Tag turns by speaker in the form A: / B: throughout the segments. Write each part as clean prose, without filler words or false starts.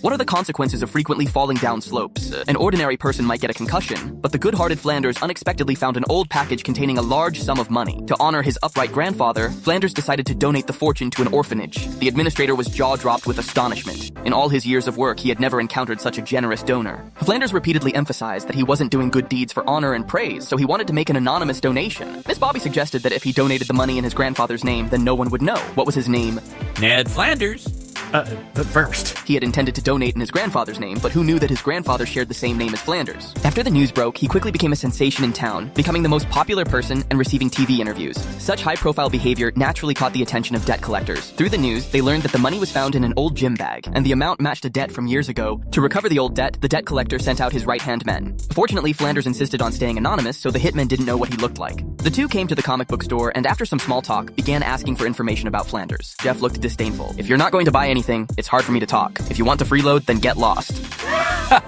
A: What are the consequences of frequently falling down slopes? An ordinary person might get a concussion, but the good-hearted Flanders unexpectedly found an old package containing a large sum of money. To honor his upright grandfather, Flanders decided to donate the fortune to an orphanage. The administrator was jaw-dropped with astonishment. In all his years of work, he had never encountered such a generous donor. Flanders repeatedly emphasized that he wasn't doing good deeds for honor and praise, so he wanted to make an anonymous donation. Miss Bobby suggested that if he donated the money in his grandfather's name, then no one would know. What was his name?
B: Ned Flanders.
C: But first.
A: He had intended to donate in his grandfather's name, but who knew that his grandfather shared the same name as Flanders? After the news broke, he quickly became a sensation in town, becoming the most popular person and receiving TV interviews. Such high-profile behavior naturally caught the attention of debt collectors. Through the news, they learned that the money was found in an old gym bag, and the amount matched a debt from years ago. To recover the old debt, the debt collector sent out his right-hand men. Fortunately, Flanders insisted on staying anonymous, so the hitmen didn't know what he looked like. The two came to the comic book store, and after some small talk, began asking for information about Flanders. Jeff looked disdainful. "If you're not going to buy anything, it's hard for me to talk. If you want to freeload, then get lost."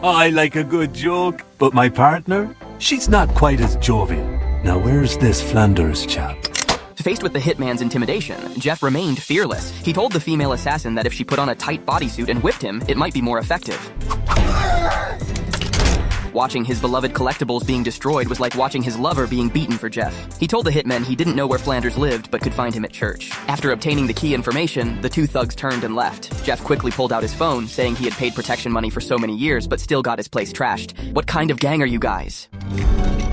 D: I like a good joke, but my partner, she's not quite as jovial. Now where's this Flanders chap?
A: Faced with the hitman's intimidation, Jeff remained fearless. He told the female assassin that if she put on a tight bodysuit and whipped him, it might be more effective. Watching his beloved collectibles being destroyed was like watching his lover being beaten for Jeff. He told the hitmen he didn't know where Flanders lived, but could find him at church. After obtaining the key information, the two thugs turned and left. Jeff quickly pulled out his phone, saying he had paid protection money for so many years, but still got his place trashed. "What kind of gang are you guys?"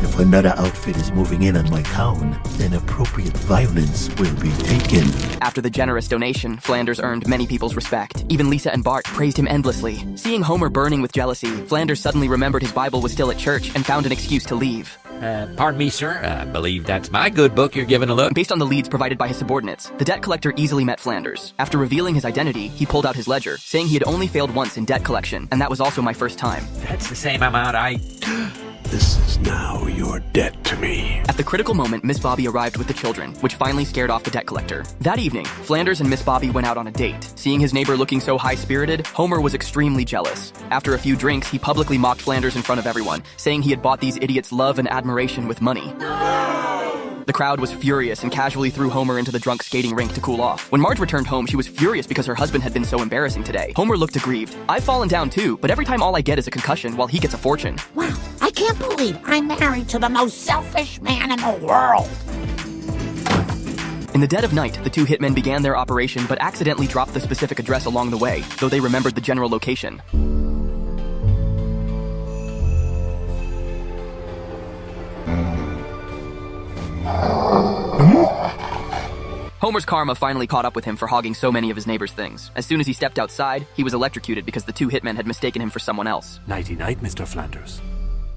E: If another outfit is moving in on my town, then appropriate violence will be taken.
A: After the generous donation, Flanders earned many people's respect. Even Lisa and Bart praised him endlessly. Seeing Homer burning with jealousy, Flanders suddenly remembered his Bible was still at church and found an excuse to leave.
B: Pardon me, sir. I believe that's my good book you're giving a look.
A: Based on the leads provided by his subordinates, the debt collector easily met Flanders. After revealing his identity, he pulled out his ledger, saying he had only failed once in debt collection, and that was also my first time.
B: That's the same amount
D: This is now your debt to me.
A: At the critical moment, Miss Bobby arrived with the children, which finally scared off the debt collector. That evening, Flanders and Miss Bobby went out on a date. Seeing his neighbor looking so high-spirited, Homer was extremely jealous. After a few drinks, he publicly mocked Flanders in front of everyone, saying he had bought these idiots love and admiration with money. The crowd was furious and casually threw Homer into the drunk skating rink to cool off. When Marge returned home, she was furious because her husband had been so embarrassing today. Homer looked aggrieved. "I've fallen down too, but every time all I get is a concussion while he gets a fortune."
F: Wow, I can't believe I'm married to the most selfish man in the world.
A: In the dead of night, the two hitmen began their operation but accidentally dropped the specific address along the way, though they remembered the general location. Homer's karma finally caught up with him for hogging so many of his neighbor's things. As soon as he stepped outside, he was electrocuted because the two hitmen had mistaken him for someone else.
D: Nighty-night, Mr. Flanders.